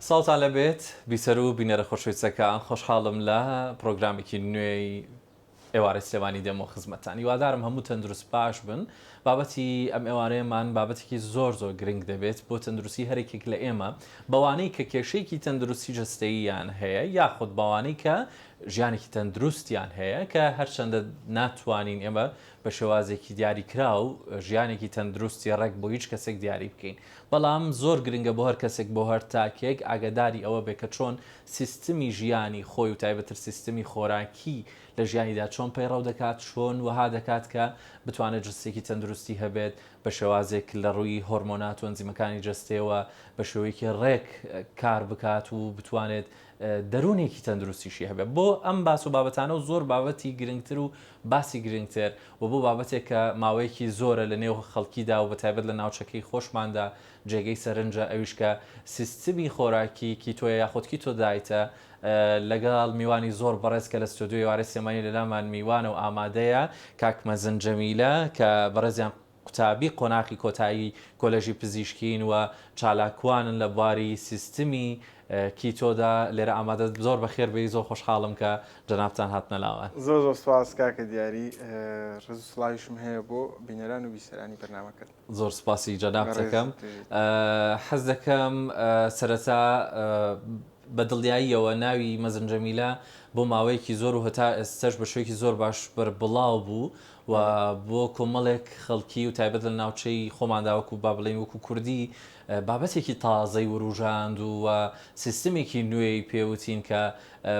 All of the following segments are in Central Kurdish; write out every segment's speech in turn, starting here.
ساڵتان لەبێت بیسەر و بینەرە خۆشەویستەکان خۆشحاڵم لە پرۆگرامێکی نوێی ئێوارە سلێمانی دێمە خزمەتتان. هیوادارم هەموو تەندروست باش بن. بابەتی ئەم ئێوارەیەمان بابەتێکی زۆر گرنگ دەبێت بۆ تەندروستی هەرێکێک لە ئێمە بەوانەی کە کێشەیەکی تەندروستی جەستەییان هەیە یاخود بەوانەی کە ژیانێکی تەندروستیان هەیە کە هەرچەندە ناتوانین ئێمە بە شێوازێکی دیاریکرا و ژیانێکی تەندروستی ڕێک بۆ هیچ کەسێک دیاری بکەین. بەڵام زۆر گرنگە بۆ هەر کەسێک بۆ هەر تاکێک ئاگاداری ئەوە بێ کە چۆن سیستمی ژیانی خۆی و تایبەتر سیستمی خۆراکی لە ژیانیدا چۆن پەیڕەو دەکات، چۆن وەها دەکات کە بتوانێت جستێکی تەندروستی هەبێت بە شێوازێک لە ڕووی هۆرمۆنات و ئەنزیمەکانی جستەوە بە شێوەیەکی ڕێک کار بکات و بتوانێت دەرونێکی تەندروستیشی هەبێت. بۆ ئەم باس و بابەتانە و زۆر بابەتی گرنگتر و باسی گرنگتر و بۆ بابەتێک کە ماوەیەکی زۆرە لە نێو خەڵکیدا و بەتایبەت لە ناوچەکەی خۆشماندا جێگەی سەرنجە ئەویش کە سیستمی خۆراکی کیتۆیە یاخود کیتۆ دایتە لەگەڵ میوانی زۆر بەڕێز کە لە ستودیۆی ئێوارەی سلێمانی لەلامان میوانە و ئامادەیە کاک مەزن جەمیلە کە بەڕێزیان قوتابی قۆناغی کۆتایی کۆلێژی پزیشکین و چالاکوانن لە بواری سیستمی کیتۆدا لێرە ئامادە زۆر بەخێر بێ زۆر خۆشحاڵم کە جەنابتان هاتنە لاوان. زۆر سپاس کاکە دیاری ڕز و سڵاویشم هەیە بۆ بینەران و بیسەرانی بەرنامەکەت. زۆر سپاسی جەناب دەکەم. حەز دەکەم سەرەتا بەدڵیاییەوە ناوی مەزن جەمیلە بۆ ماوەیەکی زۆر و هەتا ئێستش بە شوێکی زۆر باش بڵاو بوو و بۆ کۆمەڵێک خەڵکی و تایبەت لە ناوچەی خۆمانداوەکو با بڵێن وەکو کوردی بابەتێکی تازەی وروژاند و سیستمێکی نوێی پێوتین کە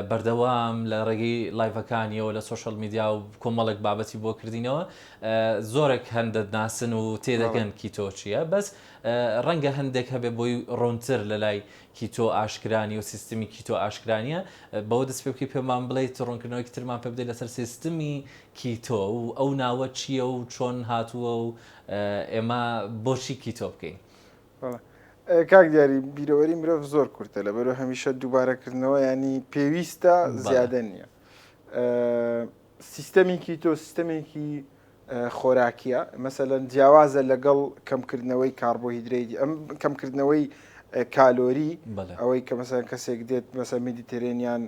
بەردەوام لە ڕێگەی لایڤەکانیەوە لە سۆشەڵ میدیا و کۆمەڵێک بابەتی بۆ کردینەوە زۆرێک هەندەناسن و تێدەگەن کیتۆ چییە بەس ڕەنگە هەندێک هەبێ بۆی ڕۆنتر لە لای کیتۆ ئاشکرانی و سیستمی کیتۆ ئاشکرانیە بەوە دەست پێ بکەی پێمان بڵێیت ڕوونکردنەوەی ترمان پێ بدەیت لەسەر سیستمی کیتۆ و ئەو ناوە چییە و چۆن هاتووە و ئێمە بۆچی کیتۆ بکەین. کاک دیاری بیرەوەری مرۆڤ زۆر کورتە لەبەرەوە هەمیشە دووبارەکردنەوە ینی پێویستە زیادە نییە. سیستەمی کیتۆ سیستەمێکی خۆراکیە مەسەلەن جیاوازە لەگەڵ کەمکردنەوەی کاربۆهیدرێتی ئەم کەمکردنەوەی کالۆری ئەوەی کە مەسەن کەسێک دێت مەسە میدیتێرێنیان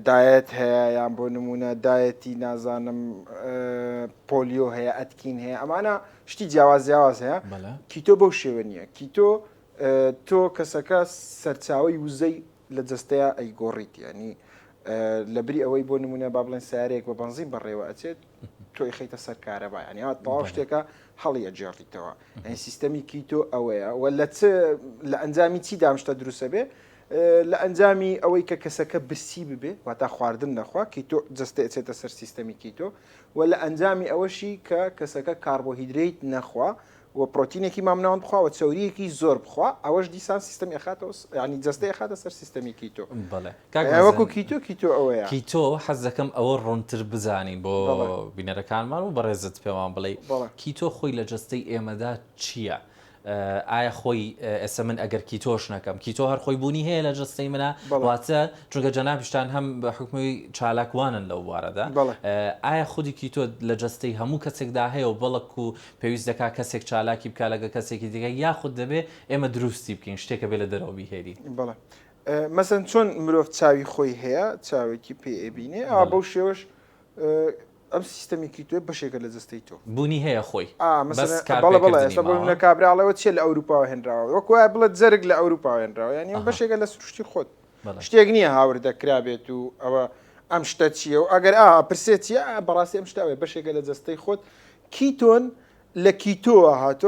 دایەت هەیە یان بۆ نمونە دایەتی نازانم پۆلیۆ هەیە ئەتکین هەیە ئەمانە شتی جیاواز هەیە کیتۆ بەو شێوە نییە. کیتۆ تۆ کەسەکە سەرچاوی وزەی لە جەستەیە ئەیگۆڕیت ینی لە بری ئەوەی بۆ نمونە با بڵێن سیارەیەک بە بەنزین بەڕێوە ئەچێت تۆی خەیتە سەر کارەبا ینی تەواو شتێکە هەڵی ئەجێڕیتەوە. ئەین سیستەمی کیتۆ ئەوەیە و لە ئەنجامی چی دامشتە دروستە بێ لە ئەنجامی ئەوەی کە کەسەکە برسی ببێ واتە خواردن نەخوا کیتۆ جەستە ئەچێتە سەر سیستەمی کیتۆ و لە ئەنجامی ئەوەشی کە کەسەکە کاربۆهیدرێت نەخوا و پرۆتینێکی مامناوان بخوا و چاوریەکی زۆر بخوا ئەوەش دیسان سیستەمی ئەخاتەوە ینی جەستەی ئەخاتە سەر سیستەمی کیتۆ. وەکو کیتۆ ئەوەیە کیتۆ حەز دەکەم ئەوە ڕوونتر بزانین بۆ بینەرەکانمان و بەڕێزت پێوان بڵێ کیتۆ خۆی لە جەستەی ئێمەدا چییە؟ ئایا خۆی ئێستا من ئەگەر کیتۆش نەکەم کیتۆ هەر خۆی بوونی هەیە لە جەستەی منە واتە چونکە جەنابیشتان هەم بە حکومی چالاکوانن لەو بوارەدا ئایا خودی کیتۆ لە جەستەی هەموو کەسێکدا هەیە و بەڵک و پێویست دەکات کەسێک چالاکی بکە لەگە کەسێکی دیگە یاخود دەبێ ئێمە دروستی بکەین شتێکە بێ لە دەرەوە بیهێری. بەڵێ مەسەن چۆن مرۆڤ چاوی خۆی هەیە چاوێکی پێ ئەبینێ ئەوە بەو شێوەش ئەم سیستەمی کیتۆ بەشێکە لە جەستەی تۆ بوونی هەیە خۆی بەڵێ کابراڵەوە چێ لە ئەوروپاوە هێنراوە وەکوای بڵێت جەرگ لە ئەوروپاوە هێنراوە ینی بەشێکە لە سروشتی خۆت شتێک نییە هاوردەکرابێت و ئەوە ئەم شتە چییە و ئەگەر پرسێت چیە بەڕاستی ئەم شتاوێ بەشێکە لە جەستەی خۆت. کیتۆن لە کیتۆوە هاتۆ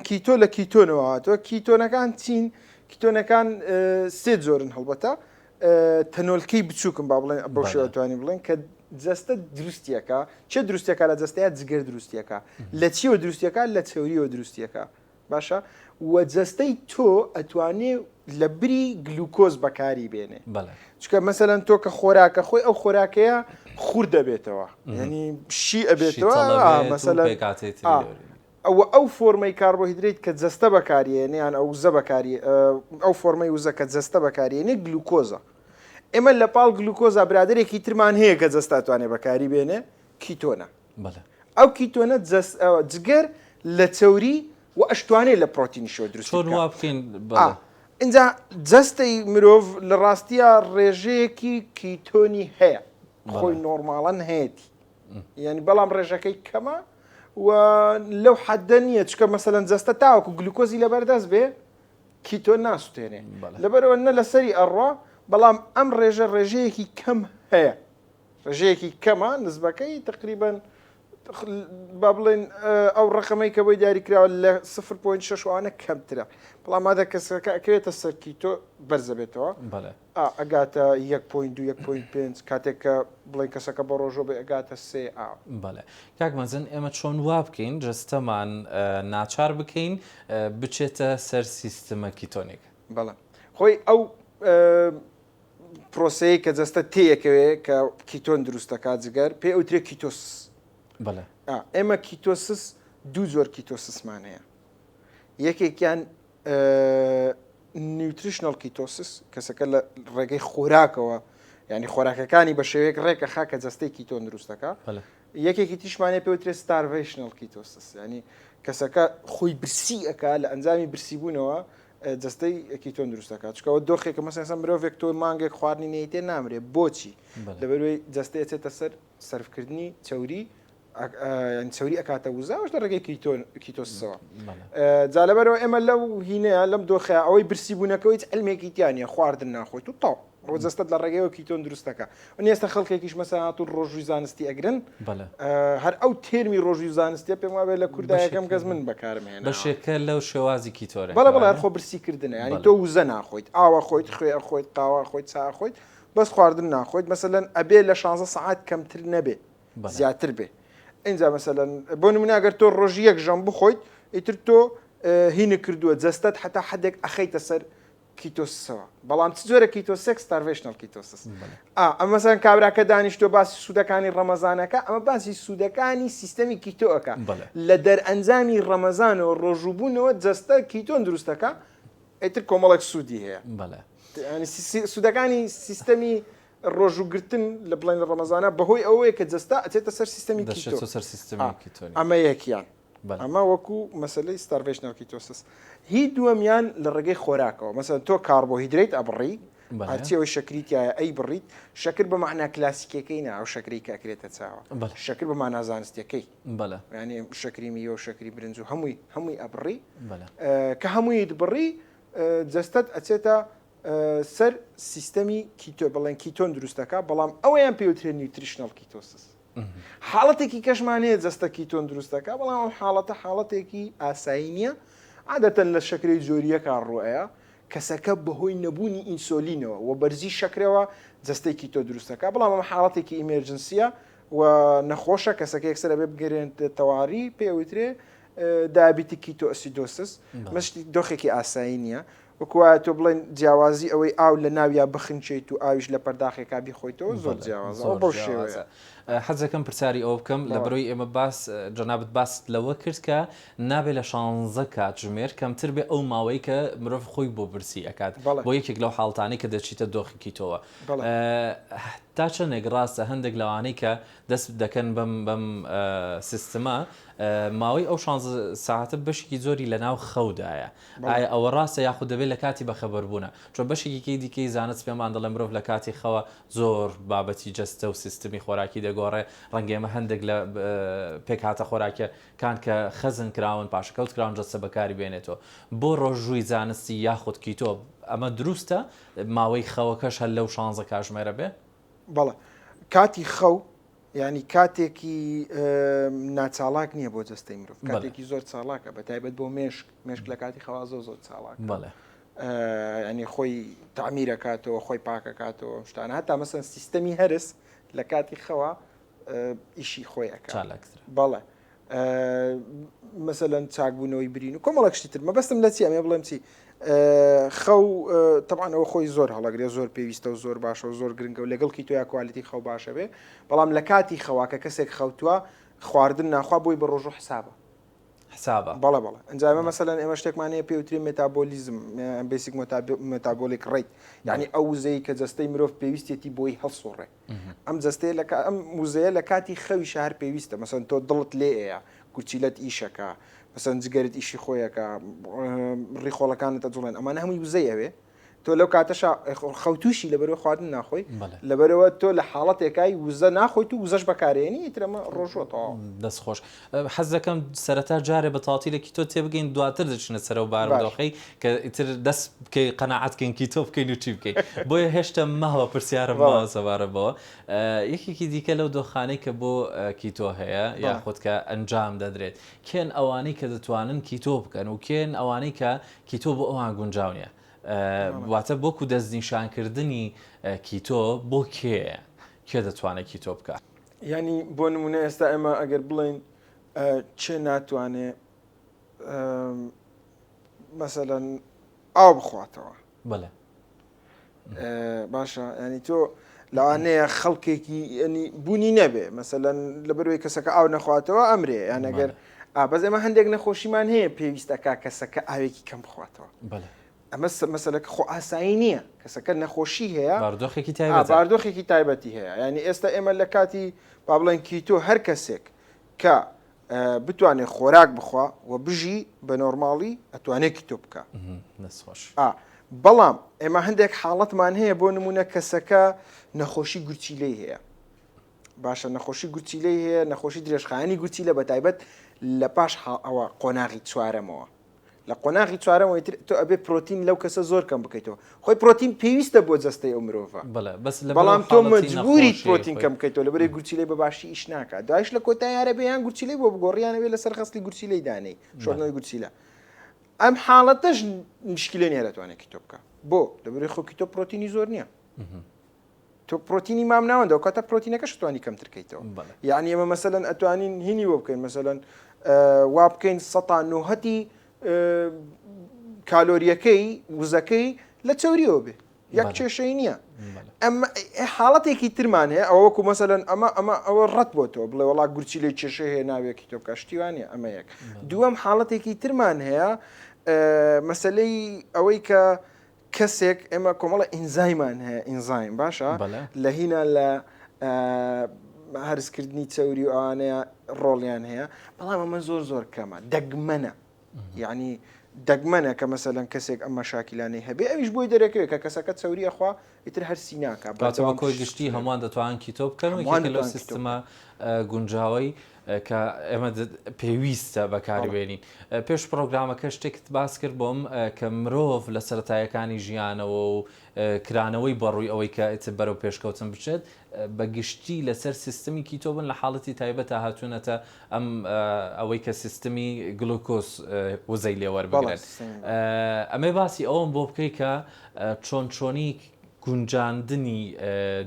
کیتۆ لە کیتۆنەوە هاتۆ کیتۆنەکان چین کیتۆنەکان سێ جۆرن هەڵبەتە تەنۆلکەی بچووکم با بڵێن بەو شێوەتوانی بڵێن کە جەستە دروستیەکە چه دروستیەکە لە جەستەیە جگەر دروستیەکە لە چیوە دروستیەکە لە تێوریەوە دروستیەکە باشە و جەستەی تۆ ئەتوانێ لە بری گلوکۆز بەکاری بێنێ چکە مەسەلەن تۆ کە خۆراکە خۆی ئەو خۆراکەیە خوور دەبێتەوە ینی شی ئەبێتەوە مەسەلەن ئەو فۆرمەی کاربۆهیدرێت کە جەستە بەکارێنێ یان ئەو وزە بەکاری ئەو فۆرمەی وزە کە جەستە بەکارێنێ گلوکۆزە. ئێمە لە پاڵ گلوکۆزا برادێکی ترمان هەیە کە جەستاتوانێ بەکاری بێنێ کیتۆنە. ئەو کیتۆنە جگەر لە چەوری و ئەشتوانێت لە پرۆتینیشەوە دروست اینجا جەستەی مرۆڤ لە ڕاستیە ڕێژەیەکی کیتۆنی هەیە خۆی نۆرماڵەن هەیەی یعنی بەڵام ڕێژەکەی کەمە و لەو حەدە نییە چکە مەسەلەن جەستە تاوەکو گلوکۆزی لەبەردەست بێ کیتۆ ناسووتێنێ لەبەرەوە نە لەسەری ئەڕوا بەڵام ئەم ڕێژەیەکی کەم هەیە ڕێژەیەکی کەمە نسبەکەی تقریباً با بڵێن ئەو ڕقەمەی کە بۆی دیاریکراوە لە 0.6 وانە کەمترە بەڵام مادە کەسەکە ئەکرێتە سەر کیتۆ بەرزە بێتەوە ئەگاتە 1.2-1.5 کاتێک کە بڵێن کەسەکە بە ڕۆژۆ بێ ئەگاتە 3 بەڵێ کاک مەزن ئێمە چۆن وا بکەین جەستەمان ناچار بکەین بچێتە سەر سیستەمە کیتۆنیک بەڵێ خۆی ئەو پرۆسەیە کە جەستە تێیەکەوێ کە کیتۆن دروستەکات جگەر پێ ئەوترێ کیتۆس بەڵێ ئێمە کیتۆسس دوو زۆر کیتۆسسمان هەیە یەکێکیان نیوتریشنەڵ کیتۆسس کەسەکە لە ڕێگەی خۆراکەوە ینی خۆراکەکانی بە شێوەیەک ڕێکە خاکە جەستەی کیتۆن دروستەکە یەکێکی تیشمانێ پێوترێت ستارڤیشنەڵ کیتۆسس ینی کەسەکە خۆی برسی ئەکا لە ئەنجامی برسیبوونەوە جەستەی کیتۆن دروستەکات چکەوە دۆخێکە مەسەن مرۆڤێک تۆ مانگێک خواردنی نەیتێ نامرێت بۆچی لەبەروەی جەستەی ئەچێتە سەر سەرفکردنی چەوری چوری ئەکاتە وزاوش لە ڕێگەی کیتۆسەوە جا لەبەرەوە ئێمە لەو هینەیە لەم دۆخە ئەوەی برسی بوونەکەەوەی ئەلمێکی تیانە خواردن ناخۆیت و تاو ڕۆ جەستت لە ڕێگەیەوە کیتۆن دروستەکە و ئێستا خەڵکێکیش مەسەڵات و ڕۆژووی زانستی ئەگرن هەر ئەو تێرمی ڕۆژوی زانستیە پێم وابێت لە کوردایەکەم گەز من بەکارمێن بەشێکە لەو شێوازی کیتۆرە بەڵێ خۆ برسیکردنە ینی تۆ وزە ناخۆیت ئاوە خۆیت خوێ خۆیت قاوا خۆیت چا خۆیت بەس خواردن ناخۆیت مەسەلەن ئەبێ لە 16 ساعات کەمتر نەبێ زیاتر بێ اینجا مەسەلەن بۆ نمونە ئەگەر تۆ ڕۆژی یەک ژەم بخۆیت ئیتر تۆ هینە کردووە جەستەت حتا حدێک ئەخەیتە سەر کیتۆسەوە بەڵام چ جۆرە کیتۆسێک ستارڤیشنەڵ کیتۆسس ئەمە مەسەن کابراکە دانیشتۆ باسی سوودەکانی ڕەمەزانەکە ئەمە باسی سوودەکانی سیستەمی کیتۆەکە لە دەرئەنجامی ڕەمەزانەوە ڕۆژووبوونەوە جەستە کیتۆن دروستەکە ئیتر کۆمەڵێک سوودی هەیە سوودەکانی سیستەمی ڕۆژوگرتن لە بڵین لە ڕەمەزانە بەهۆی ئەوەیە کە جەستا ئەچێتە سەر سیستەمی ئەمە یەکیان ئەمە وەکو مەسلەی ستارڤیشنەڵ کیتۆسس هی دووەمیان لە ڕێگەی خۆراکەوە مەسەن تۆ کاربۆهیدریت ئەبڕی هەرچیەوەی شەکریتیایە ئەی بڕیت شەکر بە معنە کلاسیکەکەی نا ئەو شەکری کە ئەکرێتە چاوە شەکر بە مانازانستیەکەی ینی شەکری میوە و شەکری برنج و هەمووی ئەبڕی کە هەموویت بڕی جەستت ئەچێتە سەر سیستەمی کیتۆ بڵێن کیتۆن دروستەکە بەڵام ئەوەیان پێوترێن نیوتریشنەڵ کیتۆسس حاڵەتێکی کەشمانەیە جەستە کیتۆن دروستەکە بەڵام ئەو حاڵەتە حاڵەتێکی ئاسایی نییە عادەتەن لە شەکری زۆریەکە ڕوئەیە کەسەکە بەهۆی نەبوونی ئینسۆلینەوە و بەرزی شەکرەوە جەستەی کیتۆ دروستەکە بەڵام ئەم حاڵەتێکی ئیمێرجنسیە و نەخۆشە کەسەکە یەکسەر بێ بگەرێن تەواری پێوترێ دایابیتی کیتۆ ئەسیدۆسس مەشتی دۆخێکی ئاسایی نییە وەکوایە تۆ بڵێن جیاوازی ئەوەی ئاو لە ناویا بخنچیت و ئاویش لە پەرداخێکا بیخۆیتەوە زۆر جیاوازە بۆ شێوەیە حەزەکەم پرسیاری ئەو بکەم لە بەرۆی ئێمە جەنابەت باست لەوە کرد کە نابێت لە 16 کات ژمێر کەمتر بێ ئەو ماوەی کە مرۆڤ خۆی بۆ برسی ئەکات بۆ یەکێک لەو حاڵتانەی کە دەچیتە دۆخی تۆوە تا چەندێک ڕاستە هەندێک لەوانەی کە دەست دەکەن بەم سیستەمە ماوەی ئەو 16 ساعتە بەشێکی زۆری لە ناو خەودایە ئایا ئەوە ڕاستە یاخود دەبێت لە کاتی بەخەبەربوونە چۆن بەشێکی دیکەی زانست پێمان دەڵێ مرۆڤ لە کاتی خەوە زۆر بابەتی جەستە و سیستمی خۆراکی دەگۆڕێ ڕەنگە ئێمە هەندێک لە پێکهاتە خۆراکیەکان کە خەزن کراون پاشەکەوت کراون جەستە بەکاری بێنێتەوە بۆ ڕۆژووی زانستی یاخود کیتۆ ئەمە دروستە ماوەی خەوەکەش هەر لەو 16 کاتژمێرە بێ بەڵێ کاتی خەو ینی کاتێکی ناچالاک نییە بۆ جەستەی مرۆڤ کاتێکی زۆر چالاکە بە تایبەت بۆ مێشک لە کاتی خەوا زۆر چالاک ینی خۆی تعمیرەکاتەوە خۆی پاکەکاتەوە شتانە هەتا مەسەن سیستەمی هەرس لە کاتی خەوا ئیشی خۆی ئەکات بەڵێ مەسەلەن چاکبوونەوەی برین و کۆمەڵک شتی تر مەبەستم لە چی ئەمێ بڵێم چی خەو طبعاً ئەوە خۆی زۆر هەڵەگرێ زۆر پێویستە و زۆر باشە و زۆر گرنگە و لەگەڵ کیتۆیا کوالیتی خەو باشە بێ بەڵام لە کاتی خەواکە کەسێک خەوتووە خواردن ناخوا بۆی بە ڕۆژ و حسابە بەڵێ ئەنجامە مەسەلەن ئێمە شتێکمانەیە پێوتری مێتابۆلیزم بیسیک مێتابۆلیک ڕیت یعنی ئەو وزەی کە جەستەی مرۆڤ پێویستێتی بۆی هەڵسوڕێ ئەم جەستەیە ئەم وزەیە لە کاتی خەوی شار پێویستە مەسەن تۆ دڵت لێ ئەیە کورچیلەت ئیشەکە مەسەن جگەرت ئیشی خۆیەکە ڕیخۆڵەکانت دەجوڵێن ئەمانە هەمووی وزەی ئەوێ تۆ لەو کاتەش خەوتوشی لەبەرەوە خواردن ناخۆی لەبەرەوە تۆ لە حاڵەتێکای وزە ناخۆیت و وزەش بەکارێنی ترەمە ڕۆژۆتەوە دەستخۆش حەز دەکەم سەرەتا جارێ بە تاتیلێکی تۆ تێبگەین دواتر دەچنە سەرە و بارودۆخەی کە ئیتر دەست بکەی قەناعەتکەین تۆ بکەین و چی بکەین بۆیە هێشتا مەهەوە پرسیارم ماوە سەبارەبەوە یەکێکی دیکە لەو دۆخانەی کە بۆ کیتۆ هەیە یاخود کە ئەنجام دەدرێت کێن ئەوانەی کە دەتوانن کیتۆ بکەن و کێن ئەوانەی کە کیتۆ بۆ ئەوان گونجاو نیە واتە بۆکو دەستنیشانکردنی کیتۆ بۆ کێ دەتوانێت کیتۆ بکە ینی بۆ نمونە ئێستا ئێمە ئەگەر بڵین چێ ناتوانێت مەسەلەن ئاو بخواتەوە بەڵێ باشە ینی تۆ لەوانەیە خەڵکێکی ینی بوونی نەبێ مەسەلەن لەبەروی کەسەکە ئاو نەخواتەوە ئەمرێ یان ئەگەر بەس ئێمە هەندێک نەخۆشیمان هەیە پێویستەکە کەسەکە ئاوێکی کەم بخواتەوە ئەمە مەسەلەکە خۆ ئاسایی نییە کەسەکە نەخۆشی هەیە باردۆخێکی تایبەتی هەیە ینی ئێستا ئێمە لە کاتی با بڵێن کیتۆ هەر کەسێک کە بتوانێت خۆراک بخوا و بژی بە نۆرماڵی ئەتوانێت کیتۆ بکە بەڵام ئێمە هەندێک حاڵەتمان هەیە بۆ نمونە کەسەکە نەخۆشی گورچیلەی هەیە باشە نەخۆشی گورچیلەی هەیە نەخۆشی درێژخایانی گورچیلە بە تایبەت لە پاش ئەوە قۆناغی چوارەمەوە لە قۆناغی چوارەمەوە تۆ ئەبێ پرۆتین لەو کەسە زۆر کەم بکەیتەوە خۆی پرۆتین پێویستە بۆ جەستەی ئەو مرۆڤە بەڵام تۆ مەجبوریت پرۆتین کەم بکەیتەوە لەبەرەی گورچیلەی بەباشی ئیش ناکات دوایش لە کۆتای یارە بێیان گورچیلەی بۆ بگۆڕیانەوێ لەسەر خەستی گورچیلەی دانەی شۆردنەوەی گورچیلە ئەم حاڵەتەش مشکلە نیە دەتوانێت کیتۆ بکە بۆ لەبەرەی خۆ کیتۆ پرۆتینی زۆر نییە تۆ پرۆتینی مام ناوەندەوە کاتە پرۆتینەکەش توانی کەمتر بکەیتەوە یعنی ئێمە مەسەلەن ئەتوانین هینی وە بکەین مەسەلەن وا بکەین 190 کالۆریەکەی وزەکەی لە چەوریەوە بێ یەک کێشەی نییە ئەمە حاڵەتێکی ترمان هەیە ئەوە وەکو مەسەلەن ئەمە ئەوە ڕەت بۆ تۆ بڵێ وڵا گورچیلەی کێشە هەیە ناوێکی تۆ بکە شتیوانە ئەمە یەک دووەم حاڵەتێکی ترمان هەیە مەسەلەی ئەوەی کە کەسێک ئێمە کۆمەڵە ئینزایمان هەیە ئینزایم باشە لە هینە لە هەرسکردنی چەوری و ئەوانەیە ڕۆڵیان هەیە بەڵام ئەمە زۆر زۆر کەمە دەگمەنە یعنی دەگمەنە کە مەسەلەن کەسێک ئەم مەشاکیلانەی هەبێ ئەویش بۆی دەرەکەوێت کە کەسەکە چەوریە خوا ئیتر هەرسی ناکە باتەوە کۆی گشتی هەمووان دەتوانن کیتۆ بکەن لەو سیستەمە گونجاوی کە ئێمە پێویستە بەکاربێنین پێش پرۆگرامەکە شتێکت باس کرد بۆم کە مرۆڤ لە سەرەتایەکانی ژیانەوە و کرانەوەی بەڕووی ئەوەی کە ئیتر بەرەو پێشکەوتن بچێت بە گشتی لەسەر سیستمی کیتۆ بن لە حاڵەتی تایبەتە هاتوونەتە ئەم ئەوەی کە سیستمی گلوکۆز وزەی لێوەربگرێت ئەمێ باسی ئەوم بۆ بکەی کە چۆنی گونجاندنی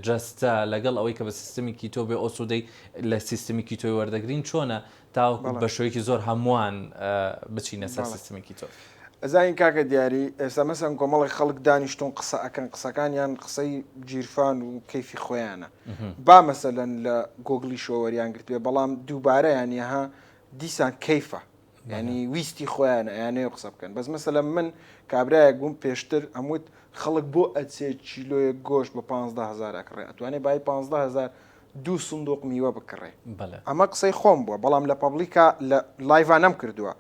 جەستە لەگەڵ ئەوەی کە بە سیستمی کیتۆ بێ ئۆسودەی لە سیستمی کیتۆی وەردەگرین چۆنە تاوەکو بە شێوەیەکی زۆر هەمووان بچینە سەر سیستمی کیتۆ ئەزانین کاکە دیاری ئێستا مەسەن کۆمەڵی خەڵک دانیشتون قسە ئەکەن قسەکانیان قسەی گیرفان و کەیفی خۆیانە با مەسەلەن لە گۆگلی شۆوەریان گرت بێ بەڵام دووبارە یانیها دیسان کەیفە ینی ویستی خۆیانە یانەیە قسە بکەن بەس مەسەلە من کابرایەک بووم پێشتر هەمووت خەڵک بۆ ئەچێ کیلۆیە گۆشت بە 15,000 ئەکڕێ ئەتوانێ بای 15,000 دوو سندوق میوە بکڕێ ئەمە قسەی خۆم بووە بەڵام لە پەبلیکا لە لایڤانەم کردووە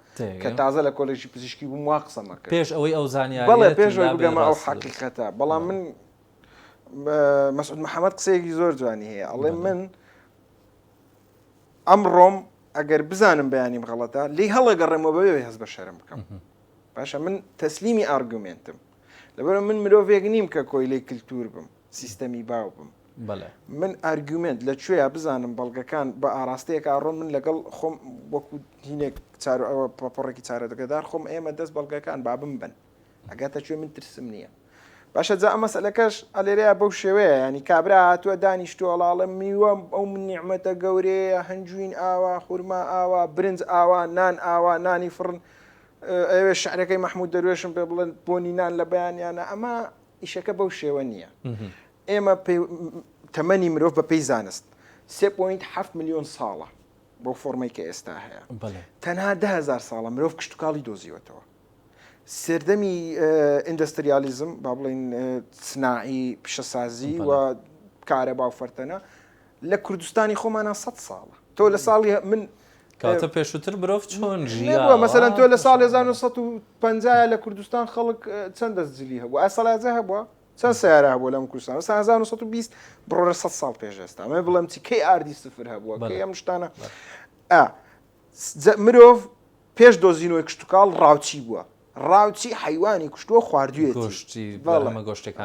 کە تازە لە کۆلێژی پزیشکی بووم وا قسەمە کرد پێش ئەوەی ئەو زانیاری بەڵێ پێش بگەمە ئەو حەقیقەتە بەڵام من مەسعود محەممەد قسەیەکی زۆر جوانی هەیە ئەڵێ من ئەمڕۆم ئەگەر بزانم بەیانیم غەڵەتە لی هەڵەگەڕێمەوە بەوێ هەست بە شەرم بکەم باشە من تەسلیمی ئارگومنتم لەبەر من مرۆڤێک نیم کە کۆیلەی کللتور بم سیستەمی باو بم من ئارگومنت لەکوێیە بزانم بەڵگەکان بە ئاراستەیەک ئاڕۆن من لەگەڵ خۆم وەکو هینێک پاپۆڕێکی چارەدەگەدار خۆم ئێمە دەست بەڵگەکان بابم بن ئەگاتە کوێ من ترسم نییە باشە جا ئەمە مەسەلەکەش ئەلێرەیە بەو شێوەیە ینی کابرا هاتووە دانیشتووە وەڵاڵە میوە ئەو من نیعمەتە گەورەیە هەنجوین ئاوا خورما ئاوا برنج ئاوا نان ئاوا نانی فڕن ئەوێ شعرەکەی مەحموود دەروێشم پێ بڵێن بۆنی نان لە بەیانیانە ئەمە ئیشەکە بەو شێوە نییە ئێمە تەمەنی مرۆڤ بە پێی زانست 3.7 ملیۆن ساڵە بۆ فۆرمەی کە ئێستا هەیە تەنها 10,000 ساڵە مرۆڤ کشتتوکاڵی دۆزیوەتەوە سێردەمی ئیندەستریالیزم با بڵین سناعی پیشەسازی و کارە باوفەرتەنە لە کوردستانی خۆمانە 100 ساڵە تۆ لە ساڵی من کاتە پێشووتر برۆڤ چۆن نەبووە ژیاوە مەسەلەن تۆ لە ساڵی 1950 لە کوردستان خەڵک چەند دەستجلی هەبوو ئاسەڵازە هەبووە چەند سیارە هەبوو لەم کوردستان 1920 بڕۆ 100 ساڵ پێش ئێستا ئەمە بڵێم چی کەی ئاردی سفر هەبووە کەی ئەم شتانە مرۆڤ پێش دۆزینەوەی کشتتوکاڵ ڕاوچی بووە ڕاوچی حیوانی کوشتووە خواردوێتی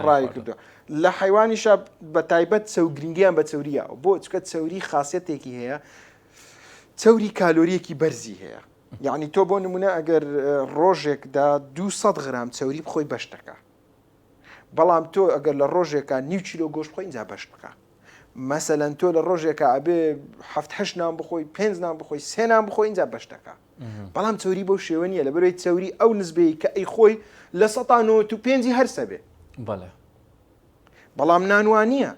ڕای کردووە لە حیوانیشە بە تایبەت چەوگرنگیان بە چەوریە بۆ چکە چەوری خاصیتێکی هەیە چەوری کالۆریەکی بەرزی هەیە یعنی تۆ بۆ نمونە ئەگەر ڕۆژێکدا 200 غرام چەوری بخۆی بەش دەکا بەڵام تۆ ئەگەر لە ڕۆژێکە نیو کیلۆ گۆشت بخۆی اینجا بەش بکە مەسەلەن تۆ لە ڕۆژێکە ئەبێ 7 نان بخۆی 5 نان بخۆی 3 نان بخۆی اینجا بەش دەکا بەڵام چەوری بەو شێوە نیە لە بەرەوەی چەوری ئەو نسبەی کە ئەی خۆی لە 195 هەرسە بێ بەڵام نانوانیە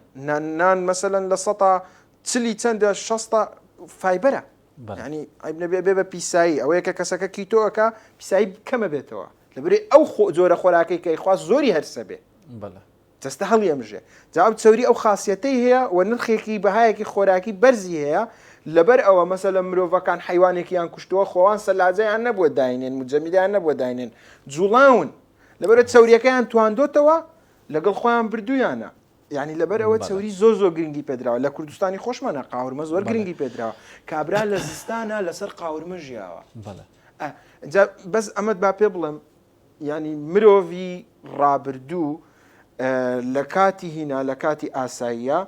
نان مەسەلەن لە 140 چەندە 60 فایبەرە ینی ئەبێ بە پیسایی ئەوەیە کە کەسەکە کیتۆەکە پیسایی کەمە بێتەوە لەبەرەوەی ئەو جۆرە خۆراکەی کەی خواست زۆری هەرسە بێ دەستە هەڵیەمژێ جاو چەوری ئەو خاصیەتەی هەیە و نرخێکی بەهایەکی خۆراکی بەرزی هەیە لەبەر ئەوە مەسەلە مرۆڤەکان حیوانێکیان کوشتەوە خۆوان سەلاجەیان نەبووە داینێن مجەمیدیان نەبووە داینێن جوڵاون لەبەرە چەوریەکەیان تواندۆتەوە لەگەڵ خۆیان بردویانە یعنی لەبەر ئەوە چەوری زۆر گرنگی پێدراوە لە کوردستانی خۆشمانە قاورمە زۆر گرنگی پێدراوە کابرا لە زستانە لەسەر قاورمە ژیاوە بەس ئەمەد با پێ بڵم ینی مرۆڤی ڕابردوو لە کاتی هینا لە کاتی ئاساییە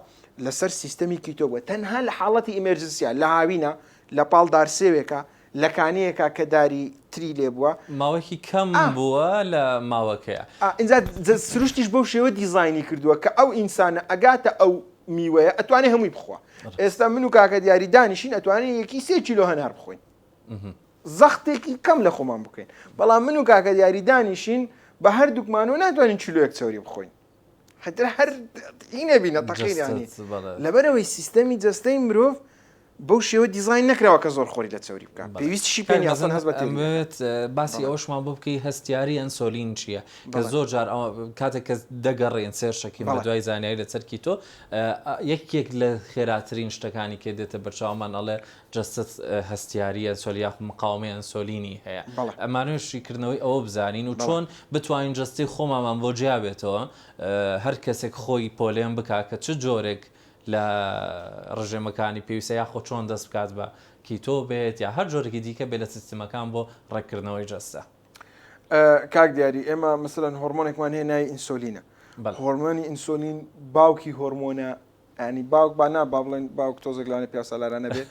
لەسەر سیستەمی کیتۆبووە تەنها لە حاڵەتی ئیمەرجنسیە لە هاوینە لە پاڵدار سێوێکە لە کانەیەکە کە داری تری لێ بووە ماوەکی کەم بووە لە ماوەکەیە اینجا سروشتیش بەو شێوە دیزاینی کردووە کە ئەو ئینسانە ئەگاتە ئەو میوەیە ئەتوانێت هەمووی بخوا ئێستا من و کاکە دیاری دانیشین ئەتوانین یەکی 3 کیلۆ هەنار بخۆین زەختێکی کەم لە خۆمان بکەین بەڵام من و کاکە دیاری دانیشین بە هەردووکمانەوە ناتوانین کیلۆیەک چەوری بخۆین هەر هینە بینە تەقیرانی لەبەرەوەی سیستەمی جەستەی مرۆڤ بەو شێوە دیزاین نەکراوە کە زۆر خۆری لە چەوری بکە پێویستیشی پێ یاسن هەست بەێت باسی ئەوشمان بۆ بکەی هەستیاری ئەنسۆلین چییە کە زۆر جار کاتێک کە دەگەڕێن سێرشەکەی بە دوای زانیاری لە سەرکی تۆ یەکێک لە خێراترین شتەکانی کێ دێتە بەرچاومان ئەڵێ جەستت هەستیاری ئەنسۆلیاخ مقاومەی ئەنسۆلینی هەیە ئەمانەشیکردنەوەی ئەوە بزانین و چۆن بتوانین جەستی خۆمامان بۆ جیابێتەوە هەر کەسێک خۆی پۆلێن بک کە چ جۆرێک لە ڕژێمەکانی پێویستە یاخۆ چۆن دەست بکات بە کیتۆ بێت یا هەر جۆرێکی دیکە بێت لە سیستمەکان بۆ ڕێککردنەوەی جەستە کاک دیاری ئێمە مثلەن هۆرمۆنێکمان هەیە ناوی ئینسۆلینە هۆرمۆنی ئینسۆلین باوکی هۆرمۆنە ینی باوک با بڵێن باوک تۆزێک لەوانێ پیاسەلارانە بێت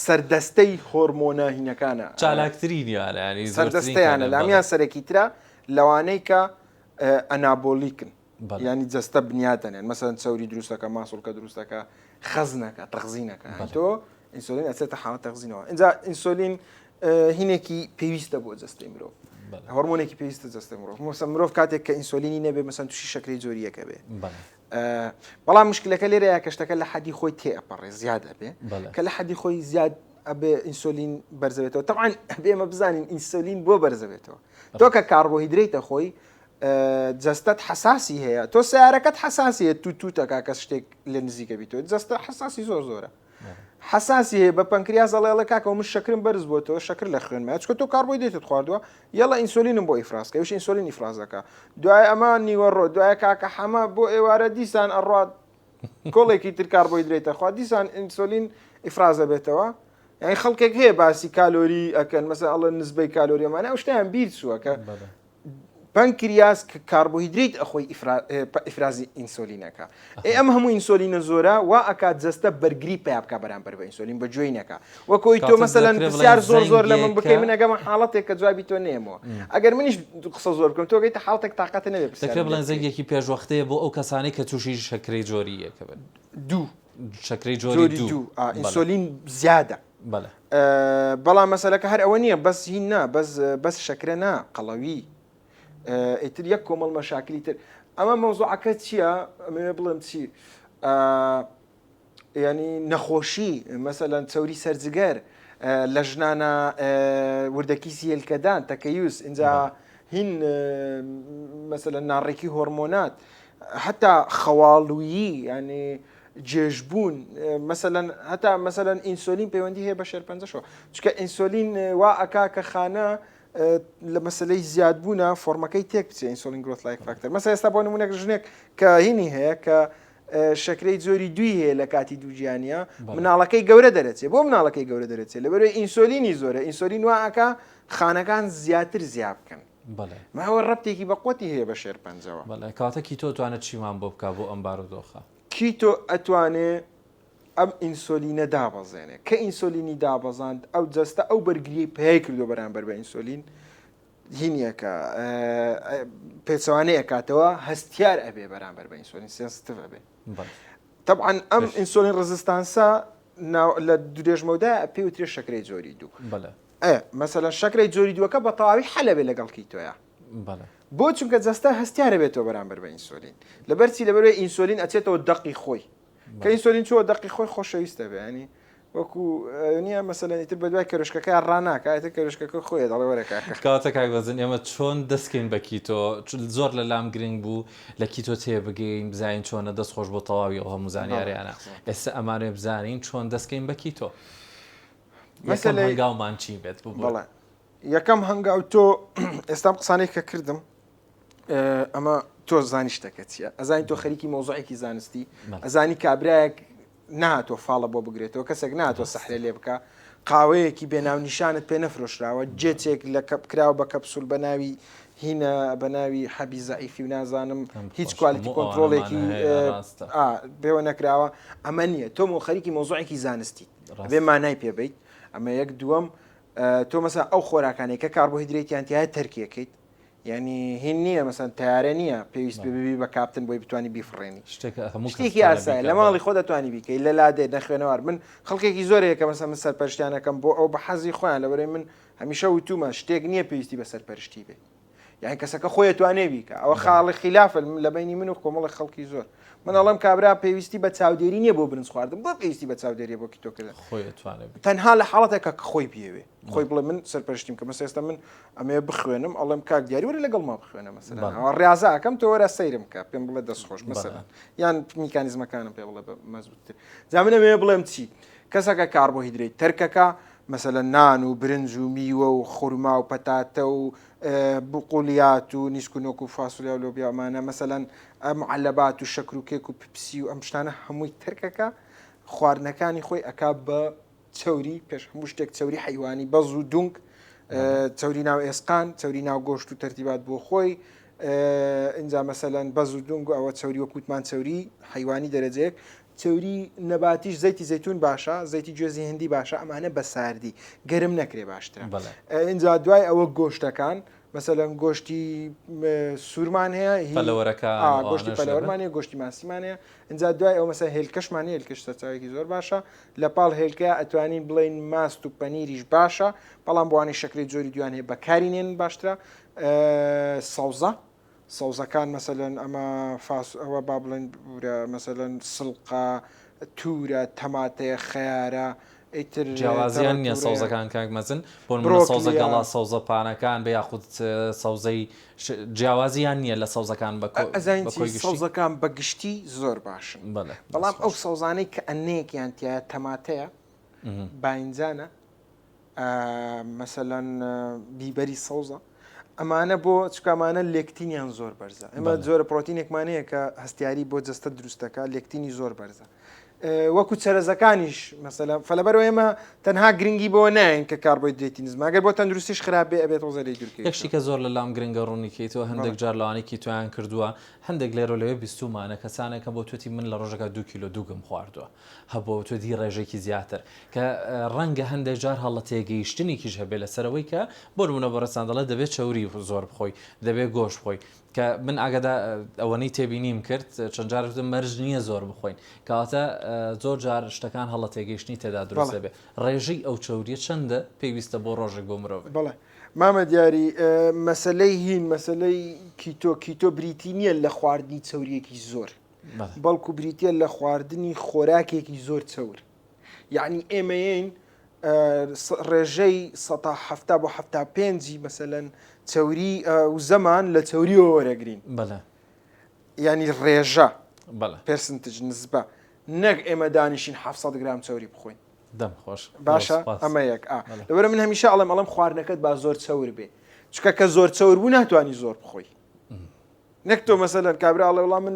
سەردەستەی هۆرمۆنە هینەکانە چالاکترینیانە سەردەستەیانە لامیان سەرەکی ترە لەوانەی کە ئەنابۆلیکن ینی جەستە بنیاتەنێن مەسەن چەوری دروستەکە ماسوولکە دروستەکە خەزنەکە تەغزینەکە تۆ ئینسۆلین ئەچێتە حاڵەت تەغزینەوە اینجا ئینسۆلین هینێکی پێویستە بۆ جەستەی مرۆڤ هۆرمۆنێکی پێویستە جەستەی مرۆڤ مرۆڤ کاتێک کە ئینسۆلینی نەبێ مەسەن تووشی شەکرەی جۆریەکە بێ بەڵام مشکلەکە لێرەیە کە شتەکە لە حەدی خۆی تێئەپەڕێ زیادە بێ کە لە حەدی خۆی زیاد ئەبێ ئینسۆلین بەرزەبێتەوە طبعاً ئەبێ ئێمە بزانین ئینسۆلین بۆ بەرزەبێتەوە تۆ کە کاربۆهیدرێتە خۆی جەستەت حساسی هەیە تۆ سیارەکەت حساسیە تووتەکە کە شتێک لە نزیکە بیتەوە جەستە حساسی زۆرە حساسی هەیە بە پەنکریاز ئەڵێڵە کاکەەوە من شەکرم بەرز بۆ تۆ شەکر لە خوێنمە چکە تۆ کاربۆهیدرێتت خواردووە یەڵە ئینسۆلینم بۆ ئیفرازکە وش ئینسۆلین ئیفرازەکە دوای ئەمە نیوەڕۆ دوای کاکە حەمە بۆ ئێوارە دیسان ئەڕات کۆڵێکی تر کاربۆهیدرێتە خوا دیسان ئینسۆلین ئیفرازە بێتەوە یعنی خەڵکێک هەیە باسی کالۆری ئەکەن مەسەن ئەڵێ نسبەی کالۆریەمانە ئەو شتیان بیر چووە کە پەنکریاز کە کاربۆهیدریت ئەخۆی ئیفرازی ئینسۆلینەکە ئەم هەموو ئینسۆلینە زۆرە وا ئەکات جەستە بەرگری پێیا بکە بەرامبەر بە ئینسۆلین بە گوێی نەکە وەکۆی تۆ مەسەلەن پرسیار زۆر لە من بکەی من ئەگەمە حاڵەتێک کە جوابی تۆ نێمەوە ئەگەر منیش قسە زۆر بکەم تۆ گەیتە حاڵەتێک تااقەتە نەبێت دەکرێت بڵێن زەنگێکی پێشوەختەیە بۆ ئەو کەسانی کە تووشی شەکرەی جۆریەکە بن شەکرەی جۆری دوو ئینسۆلین زیادە بەڵام مەسەلەکە هەر ئەوە نییە بەس هین نا بەس شەکرە نا قەڵەوی ئیتر یەک کۆمەڵ مەشاکلی تر ئەمە مەوزوعەکە چییە ئەمێ بڵێم چی ینی نەخۆشی مەسەلەن چەوری سەرجگەر لە ژنانە وردەکیسی هێلکەدان تەکەیوس اینجا هین مەسەلەن ناڕێکی هۆرمۆنات حتا خەواڵویی ینی جێژبوون مثلەن هەتا مثلەن ئینسۆلین پەیوەندی هەیە بە شێرپەنجەشەوە چکە ئینسۆلین وا ئەکا کە خانە لە مەسلەی زیادبوونە فۆرمەکەی تێک بچێ ئینسۆلین گرۆت لایک فاکتەر مەسەڵەن ئێستا بۆ نمونێک ژنێک کە هینی هەیە کە شەکرەی زۆری دوی هەیە لە کاتی دووجیانە مناڵەکەی گەورە دەرەچێت بۆ مناڵەکەی گەورە دەرەچێت لەبەرەوەی ئینسۆلینی زۆرە ئینسۆلین وا ئەکا خانەکان زیاتر زیاب بکەن ماوە ڕەبتێکی بە قوتی هەیە بە شێرپەنجەوە کاتە کیتۆ توانێت چیمان بۆ بکە بۆ ئەم بارودۆخە کیتۆ ئەتوانێت ئەم ئینسۆلینە دابەزێنێ کە ئینسۆلینی دابەزاند ئەو جەستە ئەو بەرگری پێی کردو بەرامبەر بە ئینسۆلین هینیەکە پێچوانەیە کاتەوە هەستیار ئەبێ بەرامبەر بە ئینسۆلین سێنسیتیڤ ئەبێ طبعا ئەم ئینسۆلین ڕزستانسە لە درێژمەوەدا پێوترێ شەکرەی جۆری دوو مەسەلەن شەکرەی جۆری دووەکە بە تەواوی حەلە بێ لەگەڵ کیتۆیە بۆ چونکە جەستە هەستیارە بێتەوە بەرامبەر بە ئینسۆلین لەبەرچی لەبەرەوەی ئینسۆلین ئەچێتەوە دەقی خۆی کە ئینسۆلین چوە دەقی خۆی خۆشەویستە بێ ینی وەکو نییە مەسەلەن ئیتر بە دوای کەرشکەکە ڕناکە کەرشکەکە خۆی دەڵێ وەرەکە کاتە کاکبەزن ئێمە چۆن دەستکەین بە کیتۆ زۆر لە لام گرنگ بوو لە کیتۆ تێ بگەین بزانین چۆنە دەست خۆش بۆ تەواوی ئەو هەموو زانیاریانە ئێستا ئەمانێ بزانین چۆن دەستکەین بە کیتۆ هەنگاومان چی بێت بڵێ یەکەم هەنگاو تۆ ئێستا قسانێک کە کردم ئەمە تۆ زانی شتەکە چییە ئەزانی تۆ خەریکی مۆزوعێکی زانستی ئەزانی کابراایەک نهاتۆ فاڵە بۆ بگرێتەوە کەسێک نهاتۆ سەحرە لێ بکە قاوەیەکی بێناو نیشانت پێ نەفرۆشراوە جێچێک لە کراوە بە کەپسول بە ناوی هینە بە ناوی حەبی زەعیفی و نازانم هیچ کوالیتی کۆنتڕۆڵێکی بێوە نەکراوە ئەمە نییە تۆ خەریکی مۆزوعێکی زانستی بێ مانای پێبیت ئەمە یەک دووەم تۆ مەسا ئەو خۆراکانێک کە کاربۆهیدرێتیان تایە تەرکیەکەیت یعنی هین نییە مەسەن تیارە نییە پێویست ببی بە کاپتن بۆی بتوانانی بیفڕێنی شتێکی ئاسایە لە ماڵی خۆ دەتوانی بیکەی لە لادێ نەخوێنەوار من خەڵکێکی زۆرەیە کە مەسە من سەرپەرشتیانەکەم بۆ ئەو بە حەزی خۆیان لەبەرەی من هەمیشە وتومە شتێک نییە پێویستی بە سەرپەرشتی بێ یعنی کەسەکە خۆی توانێ بیکە ئەوە خاڵی خلافە لە بینی من و کۆمەڵی خەڵکی زۆر من ئەڵم کابرا پێویستی بە چاودێری نییە بۆ برنج خواردن بۆ پێویستی بە چاودێری بۆ کیتۆکردن تەنها لە حاڵەتێکە کە خۆی بێوێ خۆی بڵێ من سەرپەرشتیم کە مەسە ئێستا من ئەمێ بخوێنم ئەڵم کاک دیاری وەرە لەگەڵ ما بخوێنە مەسەلا ڕاضە ئەەکەم تۆ وەرە سەیرم کە پێم بڵێ دەستخۆش مەسەلا یان میکانیزمەکانم پێ بڵێ مەزبوطتر جا من ئەمێ بڵێم چی کەسەکە کاربۆهیدرێت تەرکەکە مەسەلا نان و برنج و میوە و خورما و پەتاتە و بقولیات و نیسکونۆک و فاسولیا و لۆبیامانە مەسەلەن معلەبات و شەکر و کێک و پپسی و ئەم شتانە هەمووی تەرکەکە خواردنەکانی خۆی ئەکا بە چەوری پێش هەموو شتێک چەوری حیوانی بەز و دونگ چەوری ناو ئێسقان چەوری ناو گۆشت و تەرتیبات بۆ خۆی اینجا مەسەلەن بەز و دونگ و ئەوە چەوری وەکوتمان چەوری حیوانی دەرەجەیەک چەوری نەباتیش زەیتی زەیتون باشە زەیتی گوێزی هندی باشە ئەمانە بە ساردی گەرم نەکرێ باشترە اینجا دوای ئەوە گۆشتەکان مەسەلەن گۆشتی سوورمان هەیە گۆشتی پەلەوەرمانەیە گۆشتی ماسیمانەیە اینجا دوای ئەو مەسە هێلکەشمانە هێلکەش سەرچاوێکی زۆر باشە لە پاڵ هێلکە ئەتوانین بڵین ماست و پەنیریش باشە بەڵام بۆوانی شەکری جۆری دوان هەیە بەکارینێن باشترە سەوزەکان مەسەلەن ئەمە ئەوە با بڵێن مەسەلەن سڵقە تورە تەماتەیە خەیارە ئیتر جیاوازیان نییە سەوزەکان کاک مەزن بۆ سەوزە گەڵا سەوزە پانەکان بە یاخود سەوزەی جیاوازیان نییە لە سەوزەکان سەوزەکان بەگشتی زۆر باشن بەڵام ئەو سەوزانەی کە ئەنەیەکیان تایە تەماتەیە باینجانە مەسەلەن بیبەری سەوزە ئەمانە بۆ چکامانە لێکتینیان زۆر بەرزە ئەمە زۆرە پرۆتینێکمانەیە کە هەستیاری بۆ جەستە دروستەکە لێکتینی زۆر بەرزە وەکو چەرەزەکانیش مەسەلا فەلەبەرەوە ئێمە تەنها گرنگی بۆ ناین کە کاربۆهیدرێتی نزمە ئەگەر بۆ تەندروستیش خراپ بێ ئەبێت وەزەرەی دوورکە یەکشی کە زۆر لە لام گرنگە ڕوونیکەیتەوە هەندێک جار لەوانێکی تویان کردووە هەندێک لێرە لەوێ بیستومانە کەسانێکە بۆ توێتی من لە ڕۆژەکە 2 کیلۆ دووگم خواردووە هەبوو توێتی ڕێژێکی زیاتر کە ڕەنگە هەندێک جار هەڵە تێگەیشتنێکیش هەبێت لەسەرەوەی کە بۆ نمونە بەڕێستان دەڵێ دەبێت چەوری زۆر بخۆی دەبێت گۆشت بخۆی کە من ئاگدا ئەوەنەی تێبینیم کرد چەند جارتم مەرج نییە زۆر بخۆین کەواتە زۆر جار شتەکان هەڵە تێگەیشتنی تێدا دروست دەبێت ڕێژەی ئەو چەوریە چەندە پێویستە بۆ ڕۆژێک بۆ مرۆڤ بەڵێ مامە دیاری مەسلەی هین مەسلەی کیتۆ بریتی نییە لە خواردنی چەوریەکی زۆر بەڵکو بریتە لە خواردنی خۆراکێکی زۆر چەور یعنی ئێمەین ڕێژەی 170 بۆ 75 مەسەلەن چەوری و زەمان لە چەوریەوە وەرەگرین بەڵێ ینی ڕێژە پرسنتج نسبە نەک ئێمە دانیشین 700 گرام چاوری بخۆین دەم خۆش باشە ئەمە یەک لەبەرە من هەمیشە ئەڵێم خواردنەکەت با زۆر چەور بێ چکە کە زۆر چەور بوو ناتوانانی زۆر بخۆی نەک تۆ مەسەلەن کابراڵێ وڵام من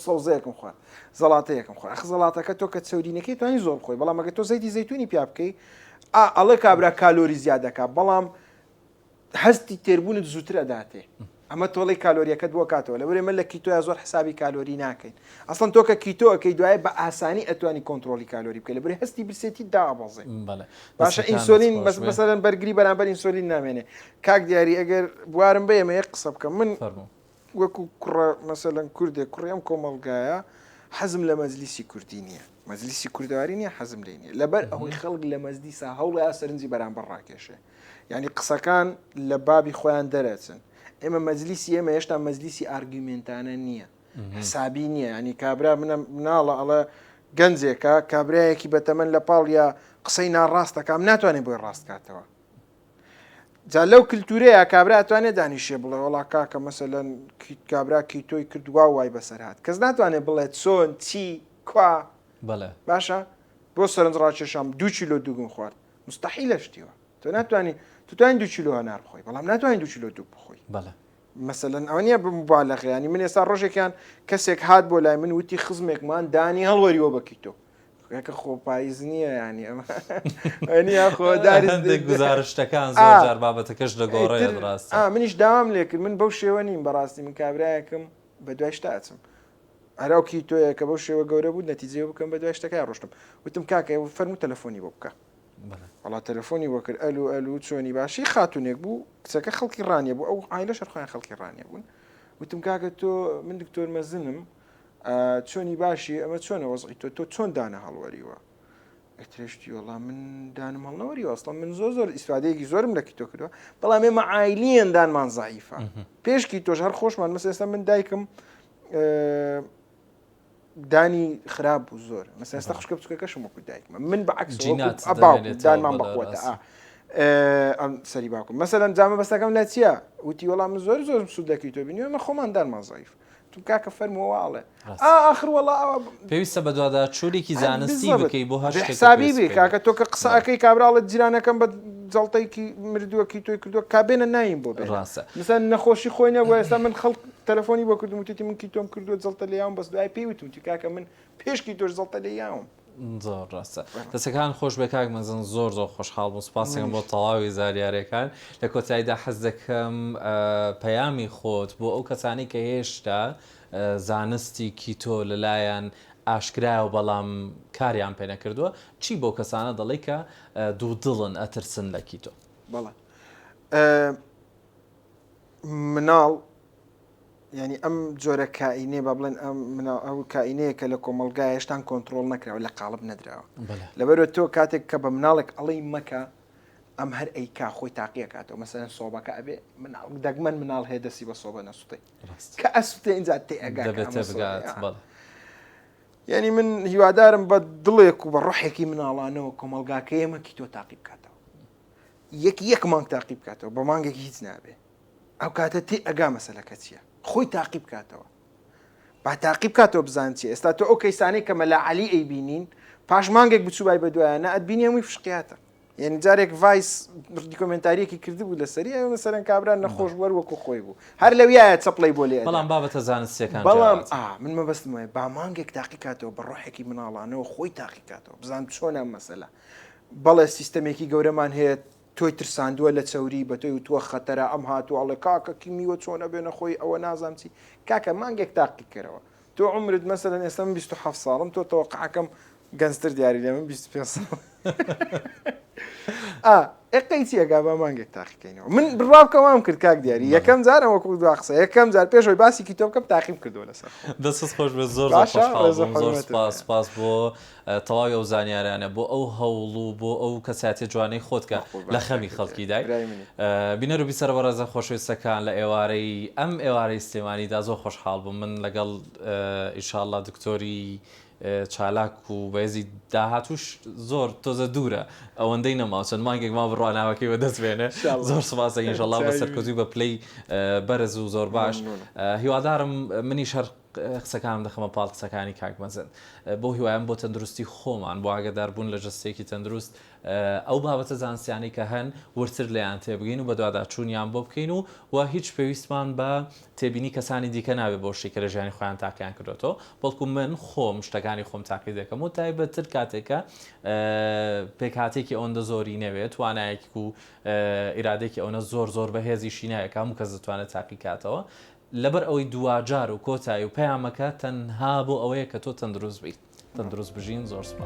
سەوزەیەکم خوارد زەڵاتەیەکم خوارد ئەخ زەڵاتەکە تۆ کە چەورینەکەی توانی زۆر بخۆی بەڵام ئەگە تۆ زەیتی زەیتونی پیا بکەی ئەڵێ کابرا کالۆری زیاد دەکات بەڵام هەستی تێربوونت زووتر ئەداتێ ئەمە تۆڵی کالۆریەکەت بۆ کاتەوە لەبەرێ من لە کیتۆیا زۆر حسابی کالۆری ناکەین ئەسڵەن تۆ کە کیتۆەکەی دوایە بە ئاسانی ئەتوانی کۆنتترۆلی کالۆری بکە لەبەرێ هەستی برسێتی دابەڵزێ باشە ئینسۆلین مەسەلەن بەرگری بەرامبەر ئینسۆلین نامێنێ کاک دیاری ئەگەر بوارم بە ئێمە یەک قسە بکەم من وەکو کوڕە مەسەلەن کوردێک کوڕیام کۆمەڵگایە حەزم لە مەجلیسی کوردی نییە مەجلیسی کوردەواری نییە حەزم لێ نییە لەبەر ئەوەی خەڵک لە مەجلیسا هەوڵە یا سەرنجی بەرامبەر ڕاکێشێ یعنی قسەکان لە بابی خۆیان دەرەچن ئێمە مەجلیسی ئێمە هێشتا مەجلیسی ئارگومنتانە نییە حسابی نییە ینی کابرا مناڵە ئەڵە گەنجێکە کابراایەکی بەتەمەن لە پاڵ یا قسەی ناڕاستەکەم ناتوانێت بۆی ڕاستکاتەوە جا لەو کللتورەیە کابرا ئەتوانێت دانیشێ بڵێ وڵا کاکە مەسەلەن کابرا کیتۆی کردوا وای بەسەر هات کەس ناتوانێت بڵێت چۆن چی کوا باشە بۆ سەرنج ڕاکێشام 2 کیلۆ دووگم خوارد مستحیل لە شتیوە تۆ ناتوانانی توتوانین 2 کیلۆ هەنار بخۆی بەڵام ناتوانین 2 کیلۆ دوو بخۆی مەسەلەن ئەوە نییە بمبالەخەیانی من ئێستا ڕۆژێکیان کەسێک هات بۆ لای من وتی خزمێکمان دانی هەڵوەریەوە بە کیتۆ کە خۆپاییز نییە ینی ئەمە خۆداری گزارشتەکان زۆر بابەتەکەش دەگۆڕێت ڕاست منیش داوام لێ کرد من بەو شێوە نیم بەڕاستی من کابراایەکەم بە دوای شتا ئەچم ئەراو کیتۆیە کە بەو شێوە گەورە بوو نەتیجێ بکەم بە دوای شتەکەی ڕۆشتم وتم کاکە فەرموو تەلەفۆنی بۆ بکە وڵا تەلەفۆنی وەکرد ئەلو چۆنی باشی خاتونێک بوو کچەکە خەڵکی ڕانیە بوو ئەو ئایلە شەرخۆیان خەڵکی ڕانیە بوون وتم کاکە تۆ من دکتۆر مەزنم چۆنی باشی ئەمە چۆنە وەزعی تۆ چۆن دانە هەڵوەریوە ئەترێشتی وەڵام من دانم هەڵنەوەریوە ئەسڵان من زۆر ئیسفادەیەکی زۆرم لە کیتۆ کردووە بەڵام ئێمە عایلیان دانمان زعیفە پێشکی تۆش هەر خۆشمان مەسە ئێستا من دایکم دانی خراپ بوو زۆر مەسە ئێستا خوشکە بچووکەکەشم وەکو دایکمە من بەعکس دانمان بەخۆتە سەری باوکم مەسەلەن جامە بەستەکەم لە چییە وتی وەڵام من زۆر سوود دەکەی تۆ بینی ئەمە خۆمان دانمان زعیف تو کاکە فەرمووەواڵێ ئاخر وەڵا پێویستە بە دووادا چۆرێکی زانستی بکەی بۆ هەر حسابی بێ کاکە تۆ کە قسەکەی کابراڵت جیرانەکەم بە جەڵتەیەکی مردووەکی تۆی کردووە کابێنە نایم بۆ ڕاستە مثلا نەخۆشی خۆی نەبووە ئێستا من خەڵک تەلەفۆنی بۆ کردم وتی من کیتۆم کردووە جەڵتە لێیاوم بەس دوای پێی وتم کاکە من پێشکی تۆش جەڵتە لێیاوم زۆر ڕاستە دەستەکان خۆش بێ کاک مەزن زۆر خۆشحاڵ بوو سپاسێکم بۆ تەواوی زاریارەکان لە کۆتاییدا حەز دەکەم پەیامی خۆت بۆ ئەو کەسانی کە هێشتا زانستی کیتۆ لەلایەن ئاشکرایەوە بەڵام کاریان پێ نەکردووە چی بۆ کەسانە دەڵێ کە دوو دڵن ئەترسن لە کیتۆ بەڵێ مناڵ ینی ئەم جۆرە کائینێ با بڵێن ئەو کائینەیە کە لە کۆمەلگای هێشتان کۆنتترۆل نەکراوە لە قاڵب نەدراوە لەبەرەوە تۆ کاتێک کە بە مناڵێک ئەڵەی مەکە ئەم هەر ئەیکا خۆی تاقیەکاتەوە مەسەلەن سۆبەکە ئەبێ دەگمەن مناڵ هەیە دەستی بە سۆبە نەسووتەی کە ئەسووتێ ئینجا تێئەگات یعنی من هیوادارم بە دڵێک و بە ڕۆحێکی مناڵانەوە کۆمەلگاکە ئێمە کیتۆ تاقی بکاتەوە یەک مانگ تاقی بکاتەوە بە مانگێکی هیچ نابێ ئەو کاتە تێ ئەگا مەسەلەکە چییە خۆی تاقی بکاتەوە با تاقی بکاتەوە بزان چی ئێستا تۆ ئەو کەیسانەی کە مەلا عەلی ئەیبینین پاش مانگێک بچوو بای بە دوایانە ئەتبینی هەمووی فشقیاتە یعنی جارێک ڤایس دیکۆمنتاریەکی کردبوو لەسەری ئەوە مەسەلەن کابرا نەخۆش وەر وەکو خۆی بوو هەر لەویایە چەپڵی بۆ لێ بەڵام بابەتە زانستیەکان بەڵام من مەبەستمە با مانگێک تاقی کاتەوە بە ڕۆحێکی مناڵانەوە خۆی تاقی کاتەوە بزان چۆنە مەسەلە بەڵێ سیستەمێکی گەورەمان هەیە تۆی ترساندووە لە چەوری بە تۆی تووە خەتەرە ئەم هاتووەڵێ کاکەکی میوە چۆنە بێنە خۆی ئەوە نازام چی کاکە مانگێک تاقی کردەوە تۆ عمرت مەسەلەن ئێستا من 27 ساڵم تۆ تەوەقعەکەم گەنجتر دیاری لێ من 25 ساڵ ئەقەی چیەکە بە مانگێک تاقیکەینەوە من بڕاوکەوام کرد کاک دیاری یەکەم جارم وەکو دو قسە یەکەم جار پێشەوەی باسی کیتۆ بکەم تاقیم کردەوە لەسەر دەست خۆش بێ زۆر سپاس بۆ تەواوی ئەو زانیارانە بۆ ئەو هەوڵ و بۆ ئەو کەساتی جوانەی خۆت کە لە خەمی خەڵکی دای بینەر و بیسەر بەڕێزە خۆشەویستەکان لە ئێوارەی ئەم ئێوارەی سلێمانیدا زۆر خۆشحاڵ بووم من لەگەڵ ئینشاءالله دکتۆری چالاک و بەهێزی داهاتوش زۆر تۆزە دوورە ئەوەندەی نەماوە چەند مانگێک ما بڕواناوەکەی بەدەست بێنێ زۆر سپاسە ئینشاءالله بە سەرکەوتوی بە پلەی بەرز و زۆر باش هیوادارم منیش هەر قسەکانم دەخەمە پاڵ قسەکانی کاک مەزن بۆ هیوایم بۆ تەندروستی خۆمان بۆ ئاگاداربوون لە جستێکی تەندروست ئەو بابەتە زانستیانی کە هەن ورتر لەیان تێبگەین و بە دوواداچوونیان بۆ بکەین و هیچ پێویستمان بە تێبینی کەسانی دیکە نابێت بۆ شتێکە لە ژیانی خۆیان تاقییان کردوەوە بەڵکو من خۆم شتەکانی خۆم تاقی دەکەم و تایبەتتر کاتێکە پێکهاتێکی ئەوەندە زۆری نەوێت توانایەکی و ئیرادێکی ئەوەنە زۆر بەهێزیشی نایەکە هەموو کەس دەتوانێت تاقی کاتەوە لەبەر ئەوەی دوواجار و کۆتایی و پەیامەکە تەنها بۆ ئەوەیە کە تۆ تەندروست بیت تەندروست بژین زۆر سوپاس.